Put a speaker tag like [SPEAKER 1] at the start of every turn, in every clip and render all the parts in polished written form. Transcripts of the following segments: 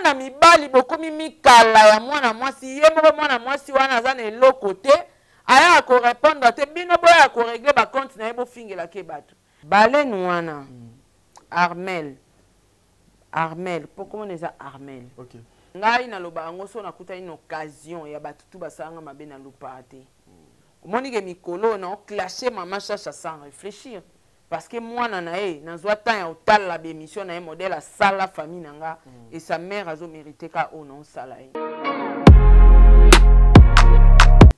[SPEAKER 1] bana mibali bokomi mikala ya mwana mwasi ye moko mwana mwasi wana aza na eloko te aya ko répondre te bino boya ko régler ba compte na ye bo fingela ke bato balenu wana Armel pourquoi on ça Armel
[SPEAKER 2] OK
[SPEAKER 1] ngai na loba ngo so nakuta une occasion ya bato tu basanga mabe na lupate omoni ke mikolo na clasher mama chacha sans réfléchir parce que moi nanae nazwa temps ya otala la émission na modèle à sala famille nanga et sa mère azo mérité ka o non sala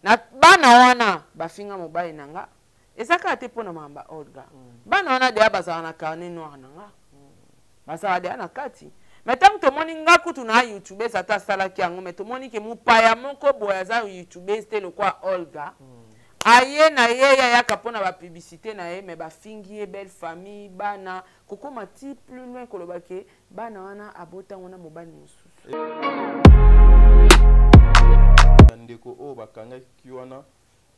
[SPEAKER 1] na bana wana bafinga mobile nanga ezaka te pona mamba Olga bana wana de abazana na carnet noir nanga basala de na kati mais tant que moni nga kutu na YouTube ça ta sala ki yango mais to moni ke mupaya moko boya za YouTube c'était le quoi Olga aye na ye ya kapona ba publicité na ye mais ba fingi belle famille bana koko mati plus loin ko lobake bana wana abota wana mobali mususu
[SPEAKER 2] ndeko o bakanga ki wana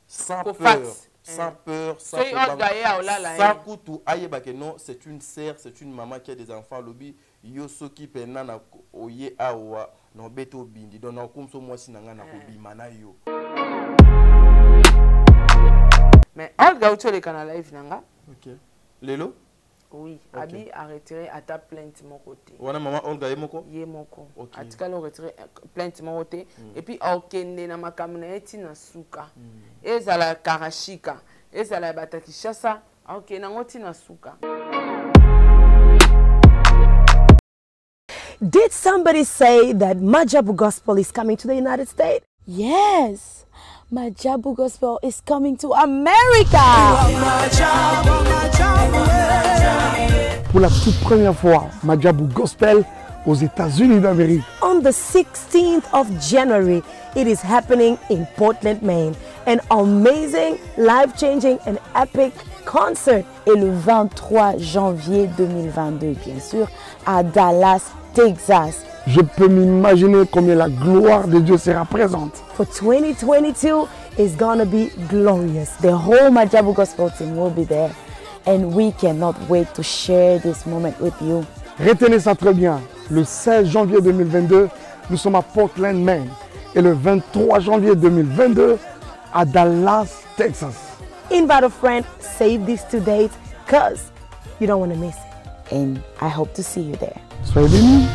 [SPEAKER 2] sans peur sans peur sans kutu aye bake non c'est une sœur c'est une maman qui a des enfants lobi yo soki pena na oye awa no beto bindi donc na komso mwasi nanga na kobima na yo.
[SPEAKER 1] Mais Olga tu les canaux live nanga.
[SPEAKER 2] OK. Lelo?
[SPEAKER 1] Oui, okay. Abi a retiré à ta plainte mon côté.
[SPEAKER 2] Wana maman Olga yemoko?
[SPEAKER 1] Yemoko.
[SPEAKER 2] Okay.
[SPEAKER 1] Atika lo retiré plainte mon côté et puis okende na makamuna eti na suka. Ezala karashika. Ezala batakishasa. OK na ngoti na suka.
[SPEAKER 3] Did somebody say that Majabu Gospel is coming to the United States?
[SPEAKER 4] Yes. Majabu Gospel is coming to America.
[SPEAKER 5] Pour la toute première fois, Majabu Gospel aux États-Unis d'Amérique.
[SPEAKER 3] On the 16th of January, it is happening in Portland, Maine. An amazing, life-changing and epic concert.
[SPEAKER 4] Et le 23 janvier 2022, bien sûr, à Dallas, Texas.
[SPEAKER 5] Je peux m'imaginer combien la gloire de Dieu sera présente.
[SPEAKER 3] For 2022 is gonna be glorious. The whole Majabu Gospel team will be there. And we cannot wait to share this moment with you.
[SPEAKER 5] Retenez ça très bien. Le 16 janvier 2022, nous sommes à Portland, Maine. Et le 23 janvier 2022, à Dallas, Texas.
[SPEAKER 3] Invite a friend, save this to date, because you don't want to miss it.
[SPEAKER 4] And I hope to see you there.
[SPEAKER 5] Soyez bénis.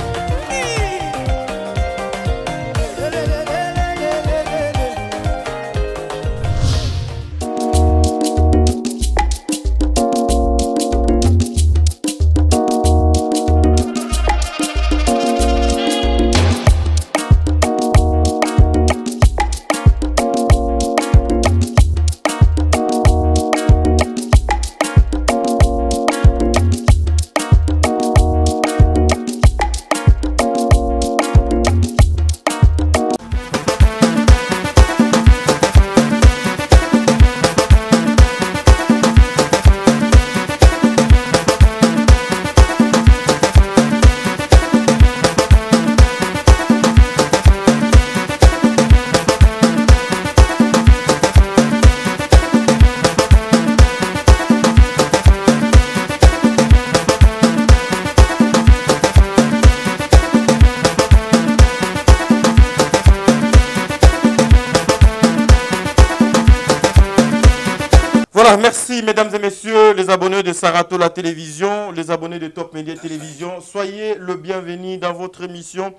[SPEAKER 2] Voilà, merci mesdames et messieurs, les abonnés de Sarato la télévision, les abonnés de Top Media Télévision. Soyez le bienvenu dans votre émission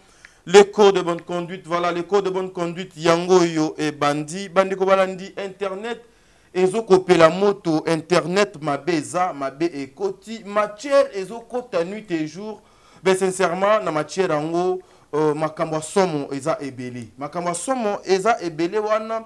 [SPEAKER 2] Les codes de bonne conduite. Voilà, les codes de bonne conduite, Yangoyo et Bandi. Bandi Kobalandi, Internet, Ezokopé la moto, Internet, Mabeza, Mabé et Koti. Matière, Ezokota nuit et jour. Ben sincèrement, na matière Yango. Makambo somo eza ebele makambo somo eza ebele wana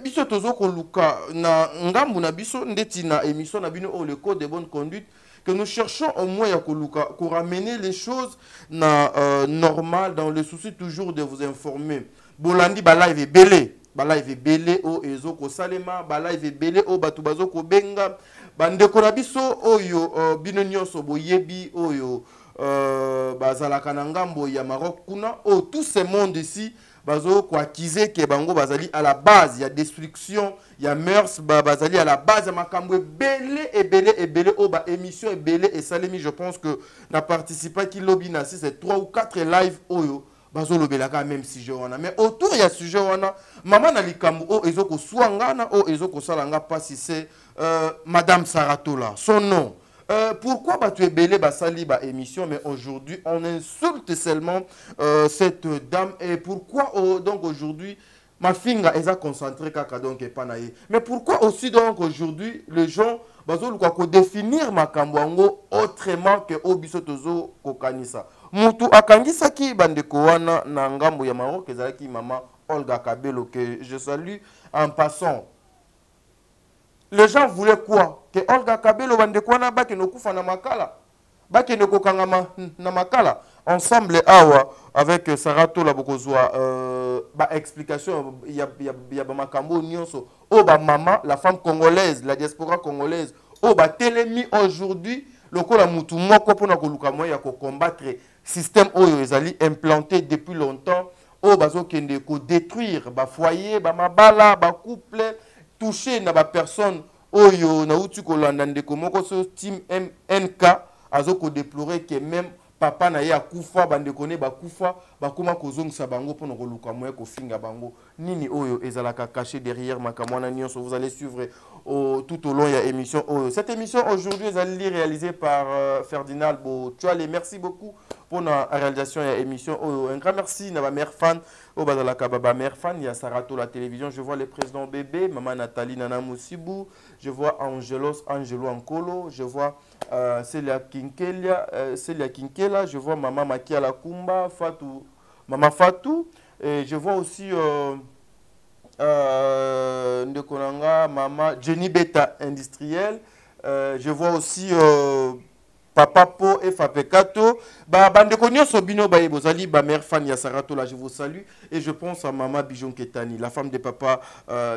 [SPEAKER 2] biso tozo ko luka na ngambu na biso ndeti na émission na bino le code de bonne conduite que nous cherchons au moins ya ko luka pour ramener les choses na normal dans le souci toujours de vous informer bolandi ba live ebele o ezo ko salema ba live ebele o batu bazo ko benga bandeko na biso oyo bino nyonso boyebi oyo bazalaka na ngambo ya Maroc kuna tout ce monde ici bazo ko accuser que bango bazali à la base ya destruction ya mœurs bazali à la base ya makambo ebele o ba émission ebele et salemi je pense que na participa ki lobby na c'est 3 ou 4 live oyo bazolobelaka même sujet wana mais autour ya sujet wana maman na likambo o ezoko swangana o ezoko salanga pasi c'est madame Saratola son nom. Pourquoi tu es belé basali ba émission mais aujourd'hui on insulte seulement cette dame et pourquoi donc aujourd'hui ma finga est concentrée kaka donc et panaye mais pourquoi aussi donc aujourd'hui les gens bazoluka ko définir makambo yango autrement que obiso tozo kokanisa mutu akangisaki bandeko wana na ngambo ya Maroc ezalaki maman Olga Kabelo que je salue en passant. Les gens voulaient quoi? Que Olga Kabelo bandeko wana bakeno kufa na makala bakeno kokanga na makala ensemble awa avec Saratola bokozwa ba explication ya ba makambo nyonso o ba maman la femme congolaise la diaspora congolaise o ba telemi aujourd'hui lokola mutu moko pona koluka moya ko combattre système oyo ezali implanté depuis longtemps o bazokende ko détruire ba foyer ba mabala ba couple toucher na ba personne oyo na uti kolanda ndeko moko so team MNK azoko déplorer que même papa na ye akufa bandeko ne bakufa bakoma kozongisa bango pona koluka moya ko finga bango nini oyo ezalaka caché derrière makamwana nyonso. Vous allez suivre tout au long de l'émission. Cette émission aujourd'hui est réalisée par Ferdinand Botuale. Merci beaucoup pour la réalisation de l'émission. Un grand merci à ma mère fan, au Bazalaka Baba mère fan, il y a Saratola la télévision. Je vois le président bébé, maman Nathalie Nana Moussibou, je vois Angelo Ankolo, je vois Célia Kinkela, je vois maman Makia Lakumba, Fatou, maman Fatou, et je vois aussi Ndekonanga, maman Jenny Beta industriel, je vois aussi Papa Po et Fapekato. Bandeko nyonso bino ba bozali ba mère fan ya Saratola, je vous salue et je pense à maman Bijon Ketani, la femme de papa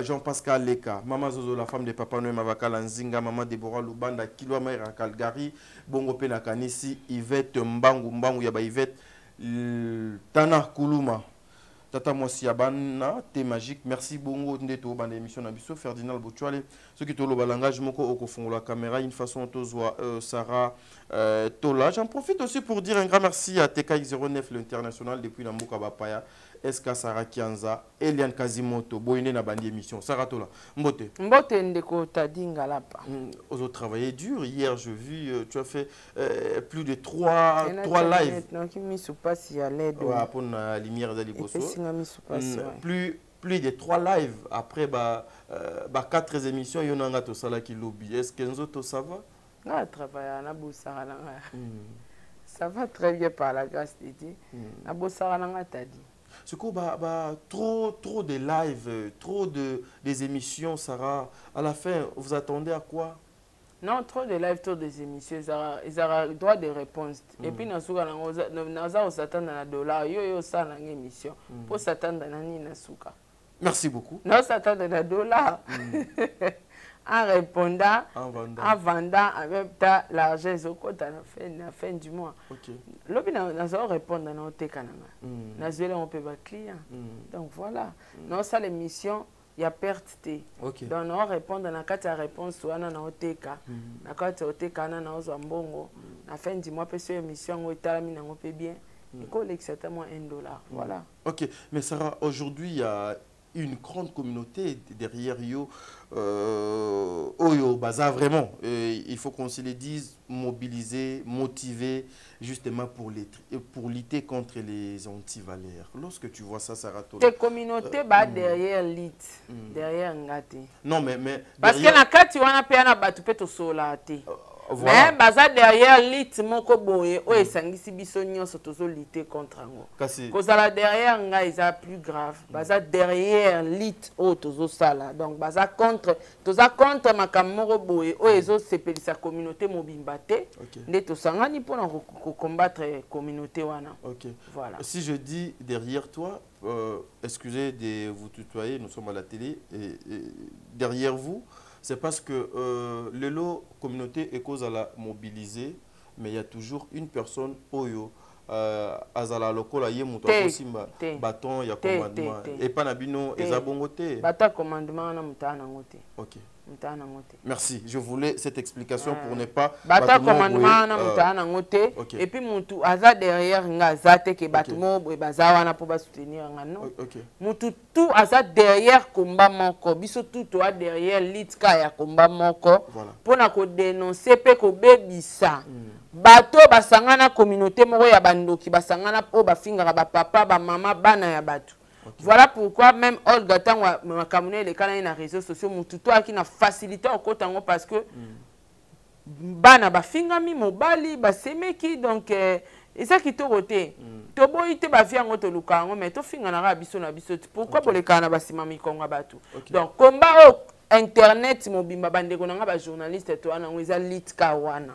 [SPEAKER 2] Jean-Pascal Leka, maman Zozo la femme de papa Noé Mavakala Nzinga, maman Deborah Lubanda Kilwa Maire Calgary, Bongo Pena Kanisi, Yvette Mbangu ya ba Yvette Tana Kuluma. Tata Mwasi Abana, thé magique. Merci Bongo Ndeto Bande émission Nabiso, Ferdinand Botuale. Ceux qui le langage moko oko font la caméra, une façon tozwa Sarah Tola. J'en profite aussi pour dire un grand merci à TKX09 l'international depuis Nambuka Bapaya, SK Sarah Kianza, Eliane Kazimoto, Boyne na bande émission. Sarah Tola. Mbote.
[SPEAKER 1] Mbote ndeko tadinga lapa.
[SPEAKER 2] Vous avez travaillé dur. Hier, je vu, tu as fait plus de 3 lives.
[SPEAKER 1] Donc, il m'y pas si à l'aide.
[SPEAKER 2] Ouais, pour la lumière de l'Iboso. Plus de 3 lives après 4 émissions, il y en a tout ça qui lobby. Est-ce que nous ça va?
[SPEAKER 1] Ah, travailler à ça va très bien par la grâce de Dieu. À Bossaranga t'a dit.
[SPEAKER 2] C'est quoi trop de lives, trop des émissions, Sarah. À la fin, vous attendez à quoi?
[SPEAKER 1] Non, trop de live, trop des émissions, ils ont droit de réponse. Et puis, nous avons s'attendre à $, yo ça dans l'émission. Pour s'attendre à Nina Souka.
[SPEAKER 2] Merci beaucoup.
[SPEAKER 1] Nous s'attendre à $. En répondant, en vendant, en même temps, l'argent est au côté à la fin du mois. L'objet, nous allons répondre à notre canal. Nous allons payer client. Donc voilà. Nous ça l'émission. Il y a perte. Donc, on répond dans la carte à réponse, soit dans la OTK. La carte OTK, on a Zambongo. À la fin du mois, cette émission, on est bien. Il collecte certainement $1. Voilà.
[SPEAKER 2] Ok, mais Sarah, aujourd'hui, il y a une grande communauté derrière Yo. Oyo Baza, vraiment. Il faut qu'on se le dise, mobiliser, motiver, justement pour lutter contre les antivaleurs. Lorsque tu vois ça, Sarah Tola.
[SPEAKER 1] Les communautés derrière l'IT, derrière Ngate.
[SPEAKER 2] Non, mais
[SPEAKER 1] parce que la carte, tu vas en payer un bateau peut te mais baza derrière lit moko boye o esangisi biso nyonso tozo lutter contre ngo. Kozala derrière nga isa plus grave. Baza derrière lit o tozo sala. Donc baza contre makambo moko boye o ezo sepelisa communauté mobimba te. Nde tosangani pona ko combattre communauté wana. Voilà. Si je dis derrière toi, excusez de vous tutoyer, nous sommes à la télé et derrière vous. C'est parce que le lot communauté est cause à la mobiliser, mais il y a toujours une personne oyo
[SPEAKER 2] azala lokola ye muto akosimba bâton ya commandement et pas na bino ezabongo te
[SPEAKER 1] bata commandement na mutana ngote.
[SPEAKER 2] OK.
[SPEAKER 1] Mutana ngote.
[SPEAKER 2] Merci, je voulais cette explication pour ne pas
[SPEAKER 1] bata commandement na mutana ngote et puis mutu aza derrière nga zate ke batumo boy bazawa na po ba soutenir nga non. Mutu tout aza derrière komba moko biso tout toi derrière litka ya komba moko pona ko dénoncer pe ko bebisa. Bato basangana communauté moko ya bandoki basangana po bafingaka ba papa ba mama bana ya bato. Voilà pourquoi même Olga tangwa makamune les canaux na réseaux sociaux mututo aki na facilité au kotango parce que bana bafingami mobali basemeki donc et ça qui to roté to boyite ba fiango to lukango mais to finga na biso na biso pourquoi pour les kana basimami konga bato. Donc combat internet mobimba bandeko nanga ba journaliste to ana ngweza litka wana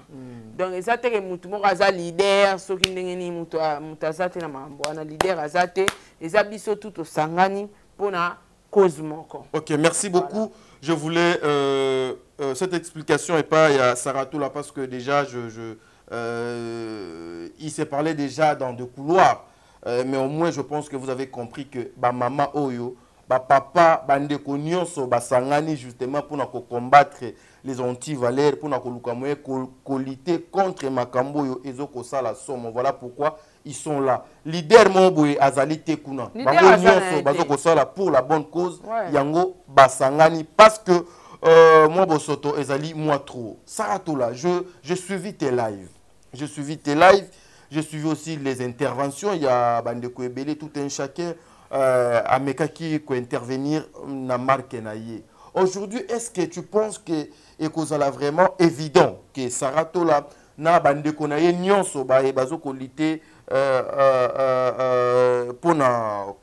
[SPEAKER 1] donc ezate ke mutu moko aza leader soki ndenge ni mutu azate na mambo ana leader azate eza biso tout osangani pona cause moko.
[SPEAKER 2] OK, merci beaucoup. Je voulais cette explication et pas il y a Saratou là parce que déjà il s'est parlé déjà dans de couloirs mais au moins je pense que vous avez compris que ba maman oyo ba papa bande ko nyonso basangani justement pour combattre les anti-valeurs pour ko lutter contre makambo yo ezoko sala somo. Voilà pourquoi ils sont là. Leader moboy azali te kuna bango nyonso bazoko sala pour la bonne cause yango basangani parce que moi bosoto ezali moi trop Saratou là je suivi tes lives. Je suivi aussi les interventions, il y a bande ko ebele tout un chacun Ameka qui peut intervenir na marque naie. Aujourd'hui, est-ce que tu penses que ekozala vraiment évident que Saratou là na bande ko naie nyonso ba bazo ko lité pour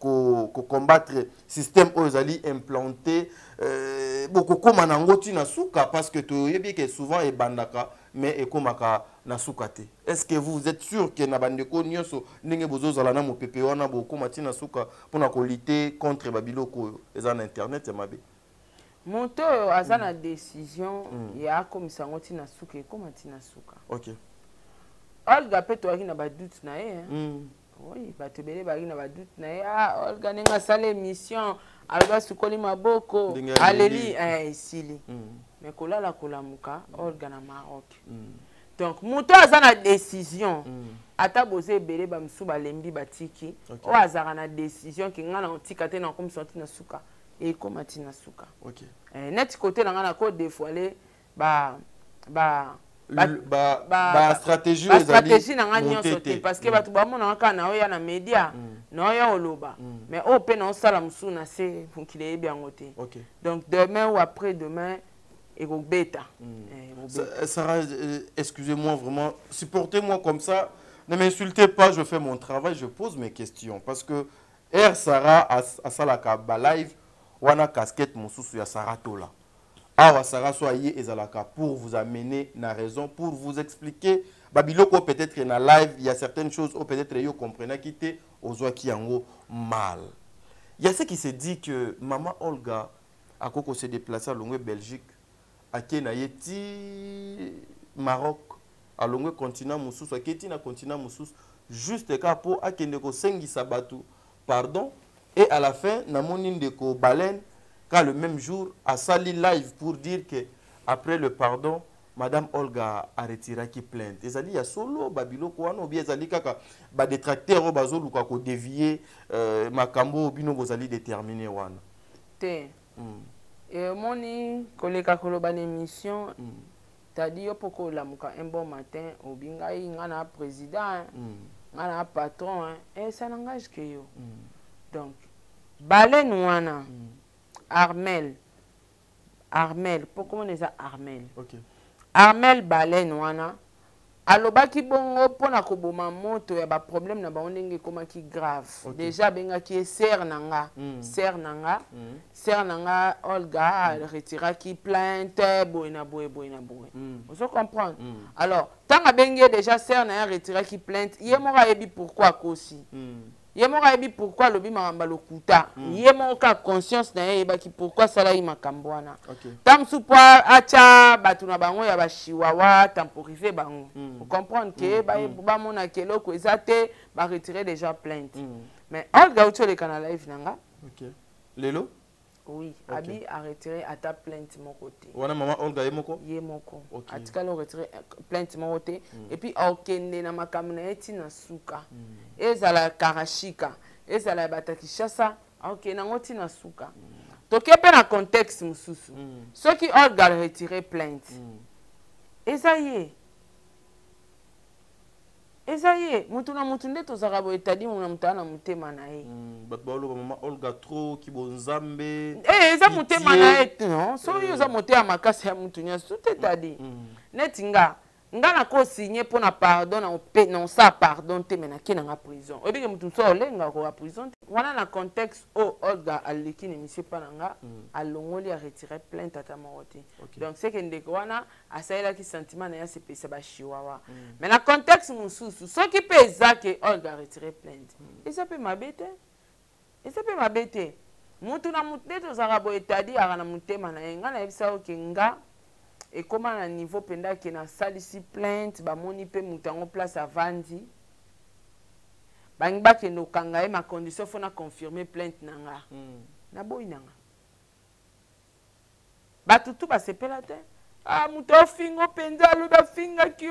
[SPEAKER 2] ko combattre système ozali implanté beaucoup comme nango na suka parce que to yebi que souvent e bandaka mais ekomaka na sukate. Est-ce que vous êtes sûr que na bandeko nyonso ndenge bozozala na mopepe wana bokoma tina suka pona ko lutter contre babiloko eza na internet ya mabe?
[SPEAKER 1] Moto aza na décision ya komisango tina suka ekoma tina suka.
[SPEAKER 2] OK.
[SPEAKER 1] Olga pe to akina ba doute na ye. Oui, bato bele ba akina ba doute na ye. Ah, Olga nenga sala émission alba sukoli maboko aleli esili. Mais kolala kolamuka Olga na Maroc. Donc moto aza na décision ata boze bele ba msu ba lembi batiki o azara na décision ki ngana otika te na komisanti na suka e komati na suka.
[SPEAKER 2] OK.
[SPEAKER 1] Net côté na ngana ko dévoiler ba
[SPEAKER 2] stratégie
[SPEAKER 1] na ngani nyonso parce que bato ba mona ka na oya na media na oya oloba mais o pe na sala msu na se funkile bien ngote.
[SPEAKER 2] OK.
[SPEAKER 1] Donc demain ou après demain et go bêta.
[SPEAKER 2] Sarah, excusez-moi vraiment, supportez-moi comme ça. Ne m'insultez pas, je fais mon travail, je pose mes questions parce que Sarah a salaka ba live wana casquette mosusu ya Saratou là. Awa Sarah soyez ezalaka pour vous amener na raison, pour vous expliquer babiloko peut-être na live, il y a certaines choses ou peut-être yo comprenez quitter ozwa ki yango mal. Il y a ce qui se dit que maman Olga a koko se déplacer à Longwe Belgique à Kenayeti Maroc à Longwe continent mususu aketi na continent mususu juste kapo akende ko sengi sabatu pardon et à la fin na moni ndeko baleine car le même jour a sali live pour dire que après le pardon madame Olga a retiré qui plainte ezali ya solo babiloko wana obi ezali kaka ba détracteur bazo luka ko dévier makambo bino bozali déterminer wana
[SPEAKER 1] te et moni koleka koloba émission t'as dit yo poko la muka un bon matin obinga ngana président ngana patron et ça n'engage que yo donc baleine wana Armel, pourquoi on est ça Armel?
[SPEAKER 2] OK.
[SPEAKER 1] Armel baleine wana alobaki bongo pona ko boma moto ya ba problème na ba ndenge koma ki grave. Déjà benga ki ser nanga Olga retira ki plainte boina boy. Vous comprenez? Alors, tant a benga déjà ser na retira ki plainte, yé mora yebi pourquoi kosi. ye moko ayebi pourquoi lobi makambo lokuta ye moko ka conscience na ye yebaki pourquoi salaki makambo wana ta mosusu po atya bato na bango ya bashiwawa temporize bango ocomprendre ke bamonaka eloko eza te baretire déjà plainte mais Olga uti oleka na live na nga
[SPEAKER 2] lelo
[SPEAKER 1] oui abi a retiré ata plainte moko te
[SPEAKER 2] wana mama Olga ye moko
[SPEAKER 1] atikali retiré plainte moko te et puis okende na makambo na ye ntina suka ezala karashika ezala bata Kinshasa okende nango ntina suka toke mpe na contexte mosusu soki Olga retiré plainte eza ye mutu na mutu nde tozalaka boye etadi na mutu na motema na ye
[SPEAKER 2] bato baoloba mama Olga trop kibonzambe
[SPEAKER 1] eza motema na ye non soki oza motema makasi ya mutu nyonso tout etadi neti nga nakosigne mpo na pardon na osala pardon te me nake nanga prison oyebike mutu mosusu olenga koya prison te wana na contexte oyo Olga aleki na émission mpa na nga alongoli aretire plainte ata moko te donc seke ndeko wana asalelaki sentiment na ye asepesa bashiwawa mais na contexte mosusu soki mpe eza ke Olga aretire plainte eza mpe mabe te mutu na mutu nde tozalaka boye etadi aka na motema na ye nga nayebisa oke nga ekoma na niveau penda ke na salisi plainte bamoni mpe mutu yango place avandi bangi bakende okanga ye macondition fo na confirme plainte na nga naboyi na nga bato tu basepela te mutu ofinga mpenza alobi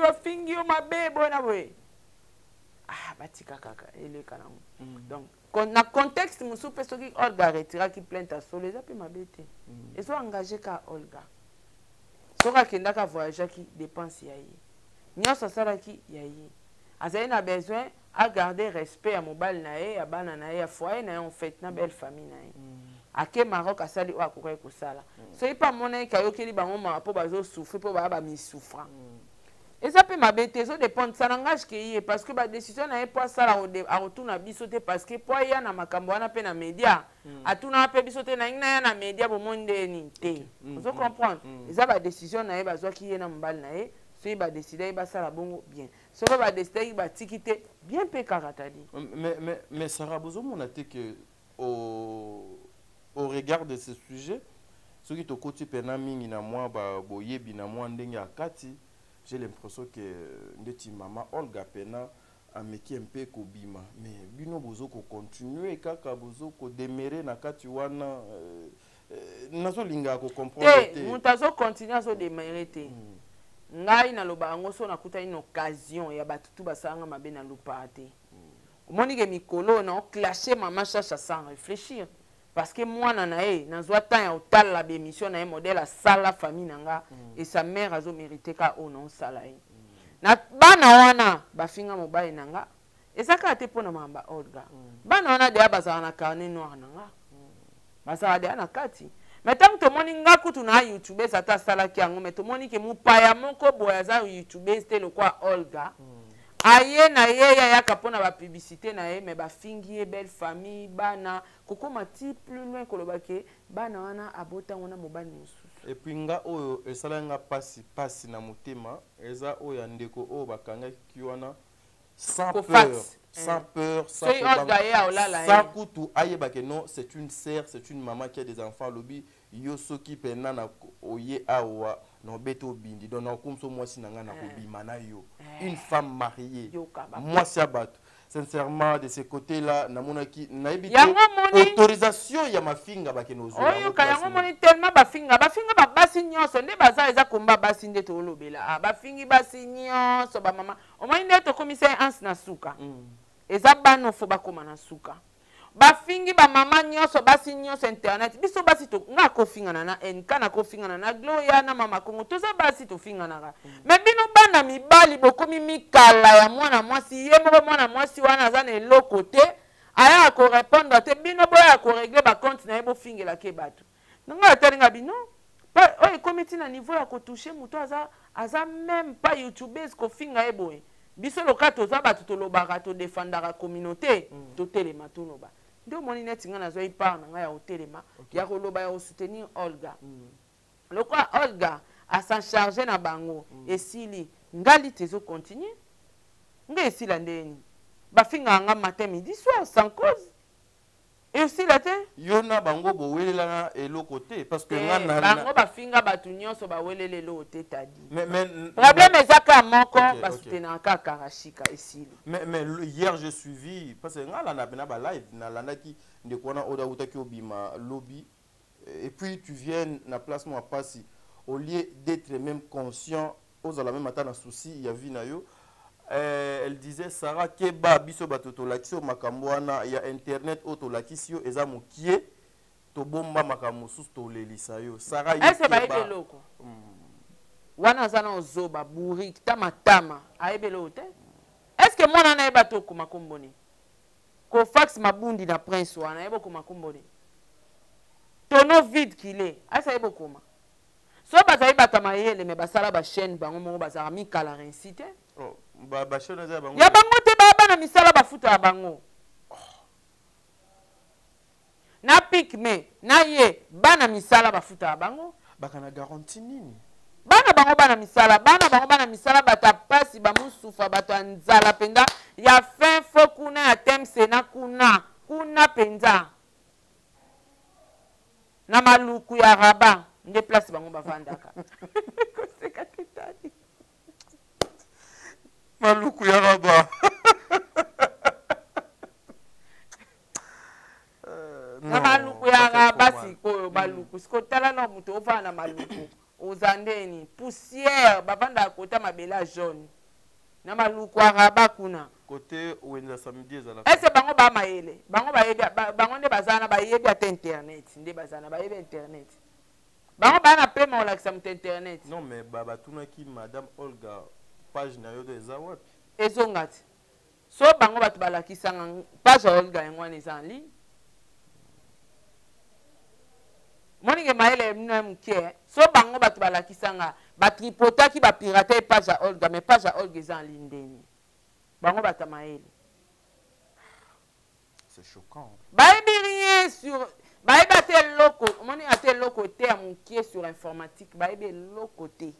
[SPEAKER 1] afingi yo mabe boye na boye batika kaka eleka nango donc na contexte mosusu mpe soki Olga retiraki plainte asolo eza mpe mabe te ezo engage ka Olga soki akendaka voyageaki dépense ya ye nyonso asalaki ya ye azali na besoin agarde respect ya mobali na ye ya bana na ye ya foyer na ye en fait na belle famille na ye ake Maroc asali oyo akokaki kosala soki mpe amonaki ayokeli bango mawa mpo bazosouffre mpo baya bamisouffrant eza mpe mabe te ezodépendre sa langage ke ye parce que badécision na ye mpo asala akotuna biso te parce que mpo aya na makambo wana mpe na média atunaka mpe biso te nangi na ya na média bomoni nde nini te ozo comprendre eza badécision na ye bazwaki ye na mobali na ye soki badécidaki basala bongo bien soki badecidaki batiki te bien mpe kaka tadi
[SPEAKER 2] mais Sarah bozomona te ke au regard de ce sujet soki tokoti pena mingi na mwa boyebi na mwa ndenge ya kati j'ai l'impression que ndeti mama Olga pena ameki un peu kobima mais bino bozo ko continuer kaka bozo ko demeurer na kati wana nazo linga ko comprendre te
[SPEAKER 1] mutu azo continuer azo demeurer te ngai naloba yango so nakuta une occasion ya bato tu basalanga mabe na lupa te omoni ke mikolo na oclasher mama chacha sans réfléchir parce que mwana na ye nazwa temps ya otala bémission na ye modèle asala famille na nga et sa mère azo mérité ka o non sala ye na bana wana bafinga mobali na nga ezaka te pona mamba Olga bana wana deya bazala na carnet noir na nga bazala deya na kati mais tant que tomoni nga kutu na YouTube ata salaki yango mais tomoni ke mupaya moko boya aza YouTube c'était le quoi Olga aye na ye yaka mpona bapublicité na ye mais bafingi ye belle famille bana kokoma ti plus loin kolobake bana wana abota wana mobali mosusu
[SPEAKER 2] et puis nga oyo esala nga pasi na motema eza oyo ya ndeko oyo bakangaki wana sans peur sans kutu ayebake non c'est une sœur c'est une maman qui a des enfants lobi yo soki pena na oye awa no beto bindi donc na komso mwasi nanga na kobima na yo une femme mariée mwasi abato sincèrement de ce côté là namonaki nayebi autorisation ya mafinga bakenozo
[SPEAKER 1] oyo kayango moni tellement bafinga babasi nyonso nde baza eza komba basi nde tolobela bafingi basi nyonso ba mama omoni nde tokomisa ansi na suka eza bano fo bakoma na suka bafingi ba mama nyonso basi nyonso internet biso basi to nga kofingana na enka na kofingana na Gloria na mama Kongo toza basi to fingana ga mais bino bana mibali bokomi mikala ya mwana mwasi ye moko mwana mwasi wana za na eloko te aya ko répondre te bino boya ko régler ba compte na yebo fingela ke bato nga talinga bino pa oy komiti na niveau ya ko toucher muto aza même pas YouTubeuse ko finga yebo biso lokato za bato to lobaka to défendara communauté to telema to loba ndo moni neti nga nazwa ipar na nga ya hotelema ya koloba ya soutenir Olga lokwa Olga a s'en charger na bango esili ngali tezo continuer nga esila ndeni bafinga nga matin midi soir sans cause. Et aussi la tête.
[SPEAKER 2] Yona bango bo welela elo côté parce que
[SPEAKER 1] bango bafinga batu nyonso ba welele lo te tadi.
[SPEAKER 2] Mais
[SPEAKER 1] problème ezaka moko basutena ka karashika ici.
[SPEAKER 2] Mais hier j'ai suivi parce que ngala na bena ba live na landaki ndekona oda utaki obima lobby et puis tu viens na place moi passi au lieu d'être même conscient aux la même matin na souci il y a vu na yo. Elle disait Sarah Keba biso batoto lakisio makambwana ya internet auto lakisio eza mokie to bomba makamu sus to lelisa yo Sarah
[SPEAKER 1] yeba est-ce ba ebe loko wana zana ozoba buri tama aebe lote est-ce que mwana na eba to kuma komboni ko fax mabundi na prince wana ebo kuma komboni tono vide qu'il est asa ebo kuma so bazali batama yele me basala ba chaîne bango mo bazara mi kala rincité
[SPEAKER 2] oh ba chaîne za bango
[SPEAKER 1] ya bango te baba na misala bafuta ya bango na pikme na ye bana misala bafuta ya bango
[SPEAKER 2] bakana garantie nini
[SPEAKER 1] bana bango bana misala bata pasi bamusufa bato anzala penda ya fin fo kuna ya temse na kuna penda na maluku ya raba nde place bango bavandaka koseka tetani
[SPEAKER 2] maluku ya raba
[SPEAKER 1] na maluku ya raba sikoyo baluku sikotala na moto ovana na maluku ozandeni poussière bavanda kota mabela jaune na maluku ya raba kuna
[SPEAKER 2] côté wenza samedi ezala
[SPEAKER 1] ese bango ba mayele bango bayebi bango nde bazana bayebi ata internet nde bazana bayebi internet bango bana pe molakisa mutu internet
[SPEAKER 2] non mais baba tunaki madame Olga page na yo de zawat
[SPEAKER 1] ezongati so bango bato balakisanga page ya Olga yango wana eza en ligne moninge mayele mino muke so bango bato balakisanga batripotaki bapirate page ya Olga mais page ya Olga eza en ligne ndeni bango bato mayele
[SPEAKER 2] c'est choquant
[SPEAKER 1] bayebi rien sur bayebi ate loko omoni ate loko te ya muke sur informatique bayebi loko te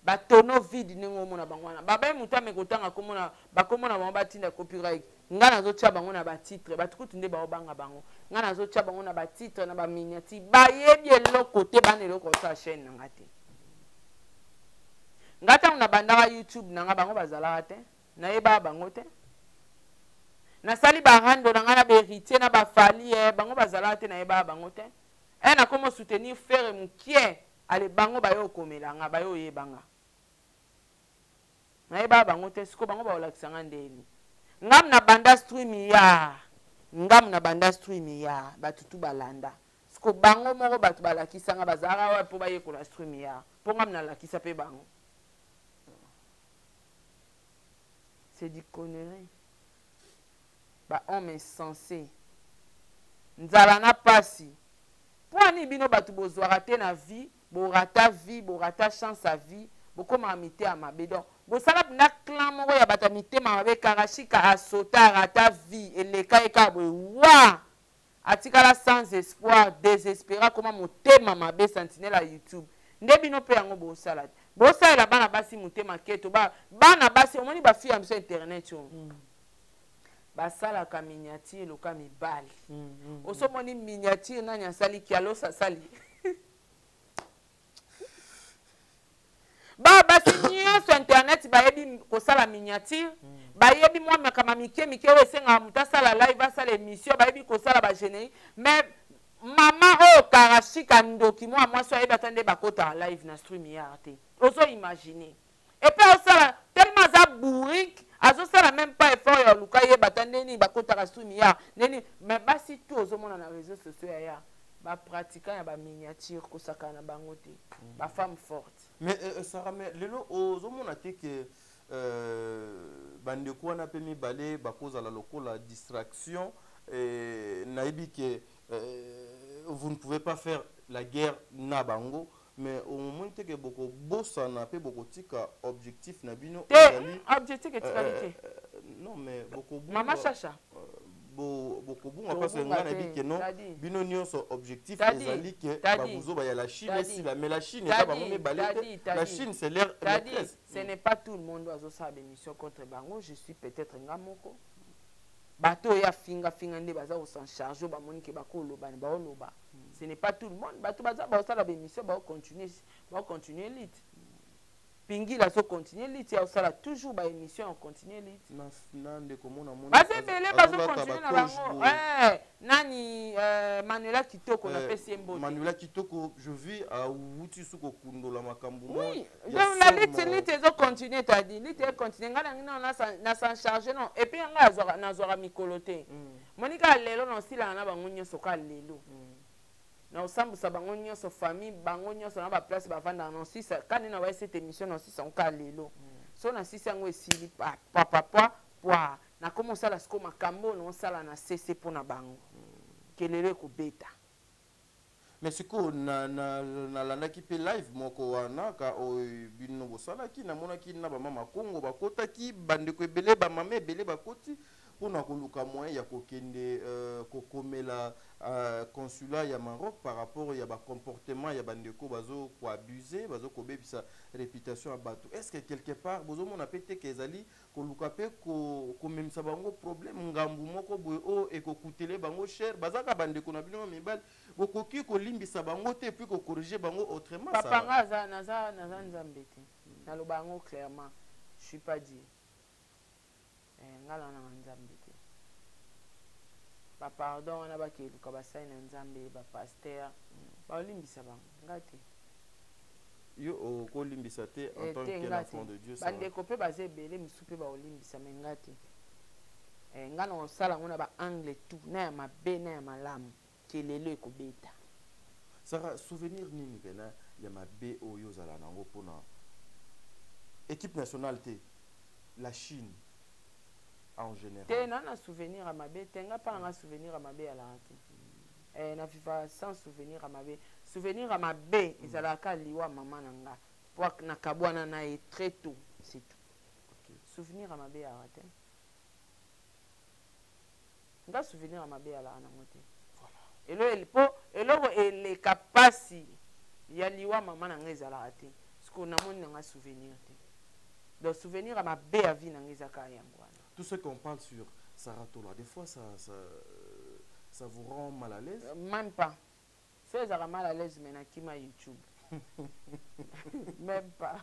[SPEAKER 1] batono vide ndenge omona bango wana babaye moto amekotanga komona bakomona bango batinda copyright nga nazotia bango na batitre batukutu nde baobanga bango nga nazotia bango na batitre na baminiati bayebi eloko te bana eloko osala chaîne nanga te nga ntango na bandaka YouTube nanga bango bazalaka te nayeba bango te nasali barando na nga na baheritier na bafali bango bazalaka te nayeba bango te nakoma soutenir frere mokie ale bango bayo okomelanga bayo oyebanga nayeba bango te siko bango baolakisanga ndeni ngam na banda stream ya batutu balanda siko bango moko bato balakisanga bazalaka wa mpo bayekola stream ya mpo ngam nalakisa mpe bango c'est du connerie homme insensé nzala na pasi po ani bino bato bozwaka te na vie borata chance à vie bokoma mite ya mabe donc bosala na clan moko ya bato mitema mabe karashika asota arata vie eleka eka boye wa atikala sans espoir désespéra koma motema mabe sentinelle ya YouTube nde bino mpe yango bosala te bosalela bana basi motema keto bana basi omoni bafi ya biso internet yo basalaka miniature eloka mibali osomoni miniature nani asaliki alosa asali basi nyonso internet bayebi kosala miniature bayebi mwa makama mike oyo esengaka moto asala live asala émission bayebi kosala bagénérique mais mama oyo karashika ndoki mwa mwasi ayebi ata nde bakotaka live na stream ya te ozo imagine epe osala tellement aza bourrique azosala même pas effort ya luka yeba ata ndeni bakotaka stream ya ndeni mais basi tu ozomona na réseaux sociaux ya bapratika ya baminiature kosaka na bango te bafemme forte
[SPEAKER 2] mais Sarah mais lelo ozomona te ke bandeko wana mpe mibale bakozala lokola distraction nayebi ke vous ne pouvez pas faire la guerre na bango mais au moment que beaucoup bossa n'a pas beaucoup tika objectif na bino
[SPEAKER 1] objectif est
[SPEAKER 2] non mais beaucoup
[SPEAKER 1] maman chacha
[SPEAKER 2] beaucoup bon parce que ngana dit que non bino nyonso objectif ezali que babuzo ba ya la Chine si la mais la Chine est pas mais balé la Chine c'est l'air
[SPEAKER 1] ce n'est pas tout le monde doit faire des missions contre bango je suis peut-être ngamoko bato ya finga nde baza ko s'en charger ba moni ke ba ko loba ba loba. Ce n'est pas tout le monde. Bato baza ba sala ba émission ba continuer lit. Pingi la so continuer lit ya sala toujours ba émission en continuer lit.
[SPEAKER 2] Nande komona moni.
[SPEAKER 1] Baza belé bazo continuer na bango. Nani Manuela Kitoko na pesi mbote.
[SPEAKER 2] Manuela Kitoko je vis à Wuti suko kundola makambu.
[SPEAKER 1] Oui, donc la lit ezo continuer ta dit, lit e continuer ngala ngina na s'en charger non et puis nga azora mikolote. Monika lelo no sila na bango nyoso ka lelo. Na osambusa bango nyonso famille bango nyonso na ba place bavanda non si ça quand na wa cette émission non si son ka lelo. So na si sango esili papa na comment ça la sko makambo non sala na cc pona bango. Kelele ko beta.
[SPEAKER 2] Mais ce qu'on na landa ki pe live moko wana ka o bino bosala ki na mona ki na ba mama Kongo bakota ki bande ko ebele ba mama ebele bakoti pona ko luka moyen ya kokende kokomela consulat ya Maroc par rapport ya ba comportement ya bande ko bazo ko abuser bazo ko bebisa réputation à bateau. Est-ce que quelque part bozo mona pété kezali ko luka pe ko memisa bango problème ngambu moko boy o e ko kutele bango cher bazaka bande ko na bino mibal bokoki ko limbisa bango te puis ko corriger bango autrement ça.
[SPEAKER 1] Papa ngaza naza nzambe te. Na lo bango clairement je suis pas dit. Ngala na nzambe te. Ba pardon na ba ke luka ba sai na nzambe ba pasteur ba limbisa bango ngate.
[SPEAKER 2] Yo ko limbisa te en tant qu'enfant de Dieu ça.
[SPEAKER 1] Bande ko pe baze belé misupe ba limbisa me ngate. Ngana osala ngona ba angle tout na ya mabe na ya malamu. Kelele ko beta.
[SPEAKER 2] Sara souvenir nini pena ya mabe oyo zala nango pona équipe nationale te la Chine en général.
[SPEAKER 1] Te na souvenir à mabe tenga pa nga souvenir à mabe à la rate. Na viva sans souvenir à mabe. Souvenir à mabe ezala ka liwa mama nanga. Pour na kabwana na e très tôt, c'est tout. OK. Souvenir à mabe à rate. Nga souvenir à mabe à la nangote. Et le capacité il y a liwa maman na ngeza la raté parce qu'on a mon nga souvenir donc souvenir à ma belle vie na ngeza ka yangwana.
[SPEAKER 2] Tout ce qu'on parle sur Saratola des fois ça vous rend mal à l'aise?
[SPEAKER 1] Même pas. Ça ça rend mal à l'aise mais na kima YouTube. Même pas.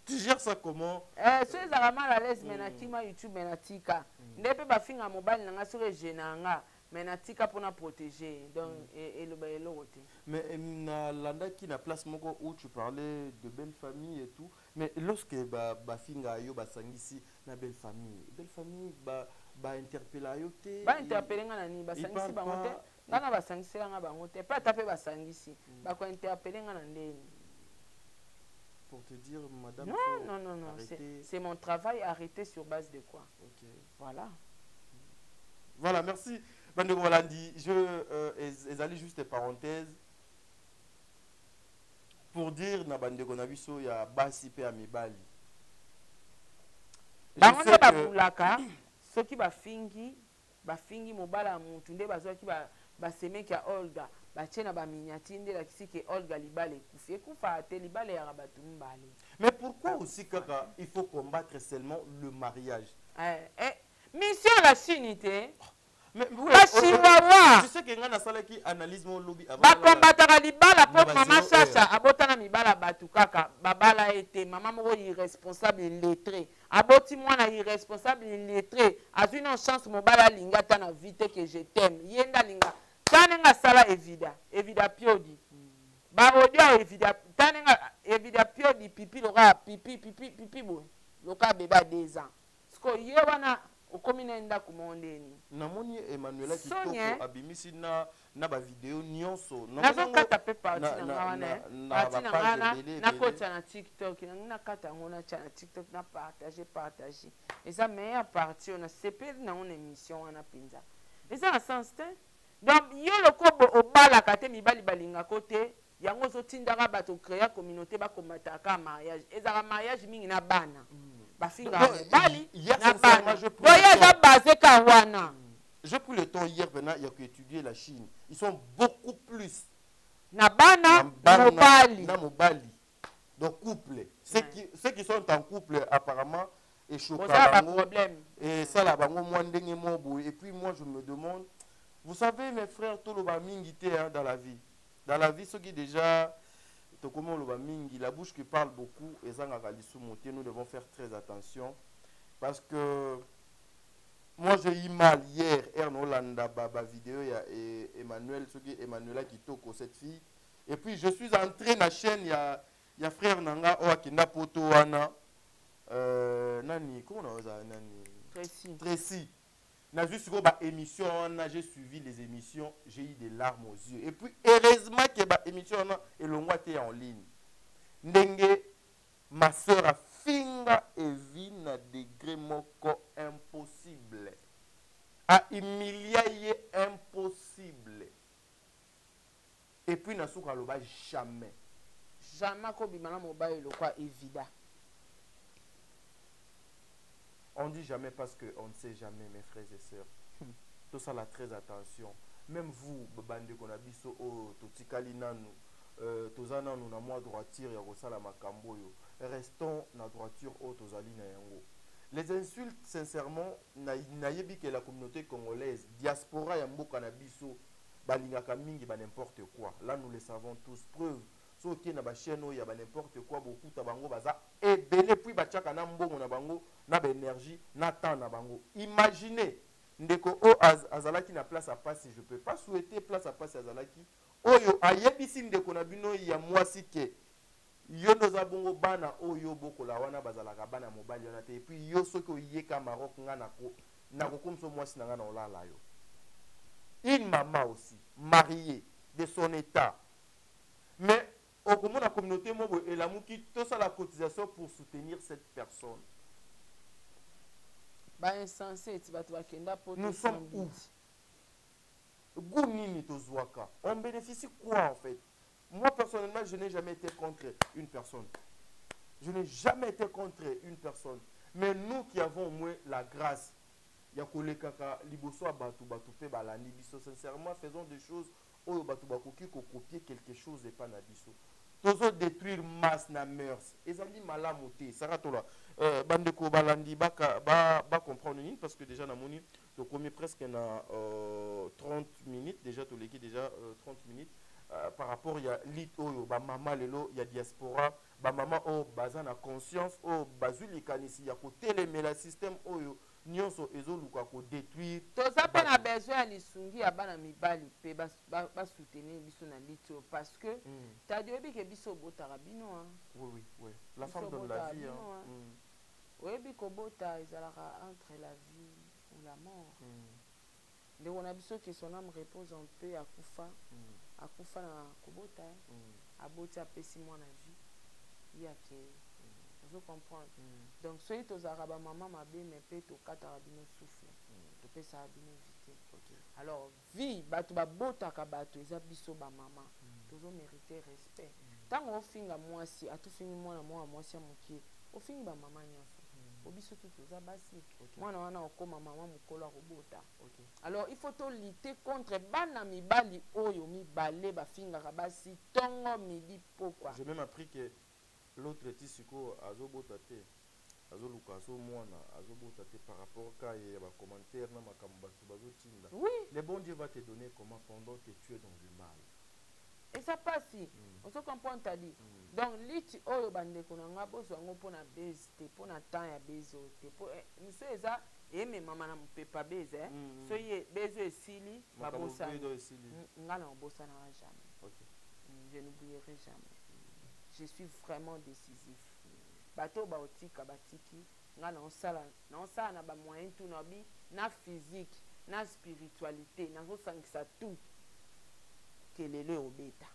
[SPEAKER 2] Tu gères ça comment?
[SPEAKER 1] Ça ça rend mal à l'aise mais na kima YouTube mais na tika. Ndebe ba finga mobile na nga sur genanga. Mais natika pour na protéger donc et le côté.
[SPEAKER 2] Mais na landa qui na place moko où tu parlais de belle famille et tout mais lorsque ba finga yo ba sangisi na belle famille ba interpeller yo te
[SPEAKER 1] ba interpeller nga nani ba sangisi ba ngote ngana ba sangisi nga ba ngote pas taper ba sangisi ba ko interpeller nga ndeni
[SPEAKER 2] pour te dire madame
[SPEAKER 1] non c'est mon travail arrêté sur base de quoi.
[SPEAKER 2] OK, voilà merci. Voilà, je allais juste parenthèse pour dire na bande konabiso ya basi pe amibali.
[SPEAKER 1] Bango ba bulaka soki ba fingi mobala mutu nde bazoki ba semeki ya Olga ba tena ba minyati nde la kisike Olga libale kufa te libale ya batu mbale.
[SPEAKER 2] Mais pourquoi aussi kaka il faut combattre seulement le mariage?
[SPEAKER 1] Mission la sunité.
[SPEAKER 2] Mais
[SPEAKER 1] tu
[SPEAKER 2] sais que ngana sala ki analyse mon lobby avant
[SPEAKER 1] ba combattre libala pour maman chacha abotana mibala batu kaka babala été maman moko irresponsable illettré aboti mwana irresponsable illettré a une chance mobala linga tana vite que je t'aime yenda linga tanenga sala evida piodi ba odia evida tanenga evida piodi pipi loka pipi bo loka beba 2 ans sko yewana okomina nda kumondeni
[SPEAKER 2] namoni Emmanuela Kitoko abimisi na ba vidéo nyonso
[SPEAKER 1] nazo kata pe parti na wana na kota na TikTok na kata ngona na TikTok na partager et ça meilleure partie on a sepel na une émission wana pinza et ça en sens te donc yo lokobo obala kate mibali balinga côté yango zo tindaka bato créer communauté ba komata ka mariage ezaka mariage mingi na bana.
[SPEAKER 2] J'ai pris le temps hier il y a étudié la Chine. Ils sont beaucoup plus
[SPEAKER 1] mobali.
[SPEAKER 2] Donc couple. Ceux qui sont en couple apparemment échoquer
[SPEAKER 1] problème.
[SPEAKER 2] Et ça là, moi ndenge mobo. Et puis moi je me demande, vous savez mes frères, tout le mingi dans la vie. Dans la vie, ce qui déjà, comment le mingi, la bouche qui parle beaucoup, et ça nous devons faire très attention. Parce que moi j'ai eu mal hier, Ernolanda, Baba vidéo, il y a Emmanuel, ce qui est Emmanuela qui toque cette fille. Et puis je suis entré dans la chaîne, il y a frère Nanga, Oakina Poto Wana, Nani, comment on a Nani? Tracy. Émission, j'ai suivi les émissions, j'ai eu des larmes aux yeux. Et puis, heureusement que l'émission est en ligne. Ndenge, ma soeur a finga et vit na degré moko impossible. A humilié impossible. Et puis, na souka loba jamais.
[SPEAKER 1] Jamais ko bimana mobile lo quoi évident.
[SPEAKER 2] On dit jamais parce qu'on ne sait jamais, mes frères et sœurs. Tout ça, là, très attention. Même vous, bande qu'on a biso, totikali nanu, tozana nous na moi droiture ya rosala makambo yo. Restons na droiture tozali na yango. Les insultes, sincèrement, na yebi que la communauté congolaise, diaspora ya mboka na biso, balingaka mingi ba n'importe quoi. Là, nous le savons tous. Preuve. So qui na ba chaîne il y a n'importe quoi beaucoup ta bango baza et belé puis ba tchaka na mbongo na bango na ba énergie na temps na bango. Imaginez ndeko azalaki na place à passer, je peux pas souhaiter place à passer azalaki oyo ayebisi ndeko na bino ya mwasi ke yo noza bongo bana oyo bokola wana bazalaka bana mobali wana te et puis yo soki oyeka Maroc nga na ko komso mwasi na nga na olala yo. Une maman aussi mariée de son état. Mais au comment la communauté et la mouki tout ça la cotisation pour soutenir cette personne. Nous sommes où? On bénéficie quoi en fait? Moi personnellement je n'ai jamais été contre une personne. Je n'ai jamais été contre une personne. Mais nous qui avons au moins la grâce, sincèrement faisons des choses où copier quelque chose et pas na biso. Toujours détruire masse na mœurs. Ezali malamoté. Saratola. Bandeko balandi ba comprendre parce que déjà na moni to komi presque na 30 minutes déjà to leki déjà 30 minutes par rapport il y a lit oyo ba mama lelo il y a diaspora ba mama o bazana conscience o bazuli kanisi ya ko télémela système oyo nyonso ezoluka ko détruire
[SPEAKER 1] toza pe na besoin ya lisungi ya bana mibali pe ba soutenir biso na lito parce que ta diobi ke biso botaka bino hein.
[SPEAKER 2] Oui la femme donne la vie hein.
[SPEAKER 1] Oyebi ko bota ezalaka entre la vie ou la mort. De on a biso que son âme repose en paix akufa na kobota aboti apesi mwana vie ya ke vous comprenez. Donc soyez tous arabes maman ma bien mais peut au quatre arabino souffle to peut ça abino éviter. Alors vie batu ba bota ka batu eza biso ba maman toujours mériter respect. Tant on finga moi si a tout fini moi si amoki o fingi ba maman nyonso o biso tout za basi moi na wana okoma maman mukolo robota. Alors il faut to lutter contre bana mibali oyo mibale ba finga ka basi tongo midi pourquoi.
[SPEAKER 2] J'ai même appris que l'autre tisiko azobotate azoluka azomwana azobotate par rapport à ya ba commentaire na makambo bazotinda.
[SPEAKER 1] Oui,
[SPEAKER 2] le bon Dieu va te donner comment pendant que tu es dans le mal.
[SPEAKER 1] Et ça passe. On se comprend t'as dit. Donc lit oyo bande ko nga boso ngo pona base te pona temps ya base te po monsieur eza et mes maman na mpepa base so ye base esili ba bosa nga na bosa na jamais. Je n'oublierai jamais. Je suis vraiment décisif. Bato ba otika batiki nga na osala na ba moyen tout na bi na physique na spiritualité na sangisa tout kelele obeta.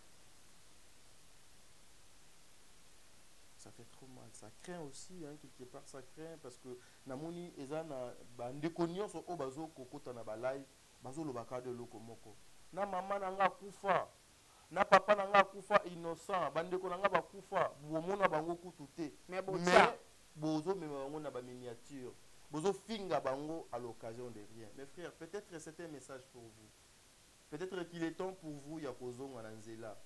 [SPEAKER 2] Ça fait trop mal, ça craint aussi hein, quelque part ça craint parce que namoni ezana bande konyoso o bazo kokota na balai bazo lobaka de lokomoko na mama na nga kufa na papa na nga kufa innocent bande ko na nga bakufa bomona bango kututé mais bozo même bango na ba miniature bozo finga bango à l'occasion de rien. Mes frères, peut-être c'est un message pour vous. Peut-être qu'il est temps pour vous ya kozonga na nzela.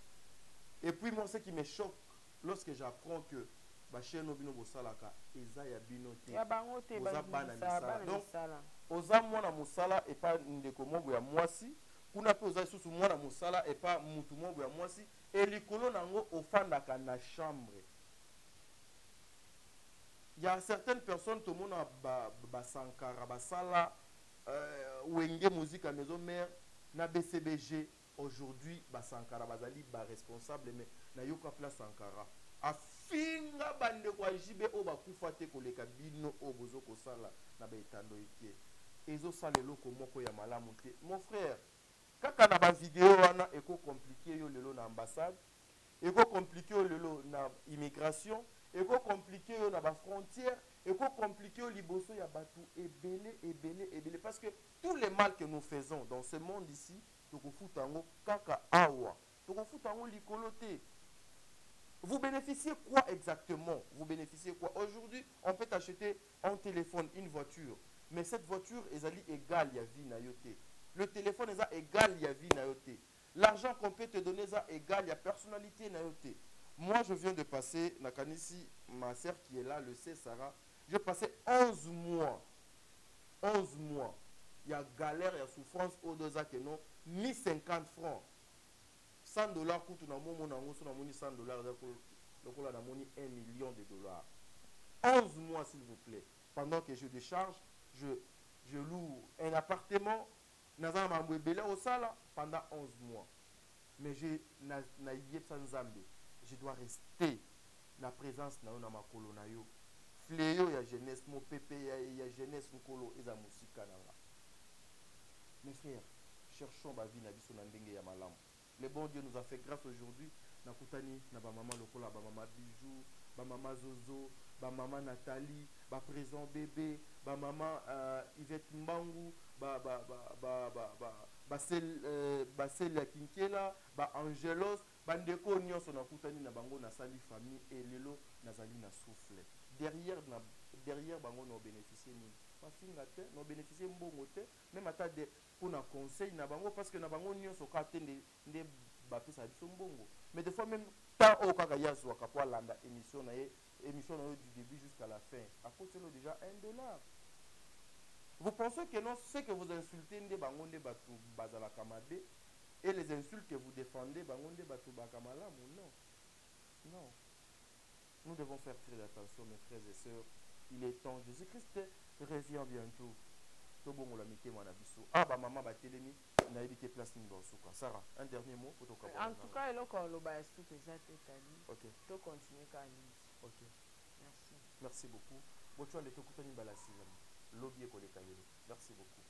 [SPEAKER 2] Et puis moi ce qui me choque lorsque j'apprends que bacheno bino bosalaka eza ya bino te
[SPEAKER 1] ya bango te
[SPEAKER 2] oza bana misala donc
[SPEAKER 1] misala
[SPEAKER 2] oza mwana mosala epa ndeko moko ya mwasi kuna pe oza lisusu mwana mosala epa mutu moko ya mwasi elikolo nango ofandaka na chambre. Il y a certaines personnes tout le monde a Sankara basala wenge musique à maison mère na BCBG aujourd'hui Sankara bazali ba responsable mais na yoka place Sankara afinga bande kwa jibe o bakufa te koleka bino o bozo ko sala na betando ekie ezo sala loko moko ya malamu te mon frère kaka na ba vidéo wana eko compliqué yo lelo na ambassade eko compliqué yo lelo na immigration eko compliqué yo na ba frontière eko compliqué yo liboso ya batu ebele parce que tous les mal que nous faisons dans ce monde ici tokofutango kaka awa tokofutango likolo te. Vous bénéficiez quoi exactement? Vous bénéficiez quoi? Aujourd'hui, on peut acheter un téléphone, une voiture. Mais cette voiture est égale à vie na yote. Le téléphone est égal à vie na yote. L'argent qu'on peut te donner est égal à personnalité na yote. Moi, je viens de passer, Nakanisi, ma sœur qui est là, le sait, Sarah, j'ai passé 11 mois. 11 mois. Il y a galère, il y a souffrance au deux ans que non. 1050 francs. 100 dollars coûte na momo na ngoso na moni 100 dollars donc on a moni 1 million de dollars. 11 mois s'il vous plaît. Pendant que je décharge, je loue un appartement dans un mambouébélé au sala pendant 11 mois. Mais je dois rester na présence na ma kolo na yo. Fléau ya jeunesse mo pépé ya jeunesse nkolo eza musika nanga. Mes frères, cherchons ma vie na biso na ndenge ya malamu. Le bon Dieu nous a fait grâce aujourd'hui. Nakutani na ba maman lokola ba maman Bijou, ba maman Zozo, ba maman Nathalie, ba présent bébé, ba maman Yvette Mbangu, ba Celia Kinkela, ba Angelos, bandeko nyonso nakutani na bango na sali famille et lelo nazali na souffle. Derrière bango no bénéficier ni. Mafinga te, no bénéficier mbongo te, même ata de pour un conseil na bango parce que na bango nyonso ka te nde bapesa biso mbongo. Mais des fois même tant au kaka yazo akapo landa émission na du début jusqu'à la fin. À côté déjà $1. Vous pensez que non, ce que vous insultez nde bango nde batu bazala kamade et les insultes que vous défendez bango nde batu bakamala non. Non. Nous devons faire très attention mes frères et sœurs. Il est temps. Jésus-Christ revient bientôt. Ah bah maman ba telemi na évité place ni bosuka. Sarah, un dernier mot pour toi.
[SPEAKER 1] En tout cas, eloko loba est tout déjà tali.
[SPEAKER 2] OK.
[SPEAKER 1] To continuer ka ni.
[SPEAKER 2] OK.
[SPEAKER 1] Merci.
[SPEAKER 2] Merci beaucoup. Bocho le tokutani bala 6e. Lobby ko le kayelo. Merci beaucoup.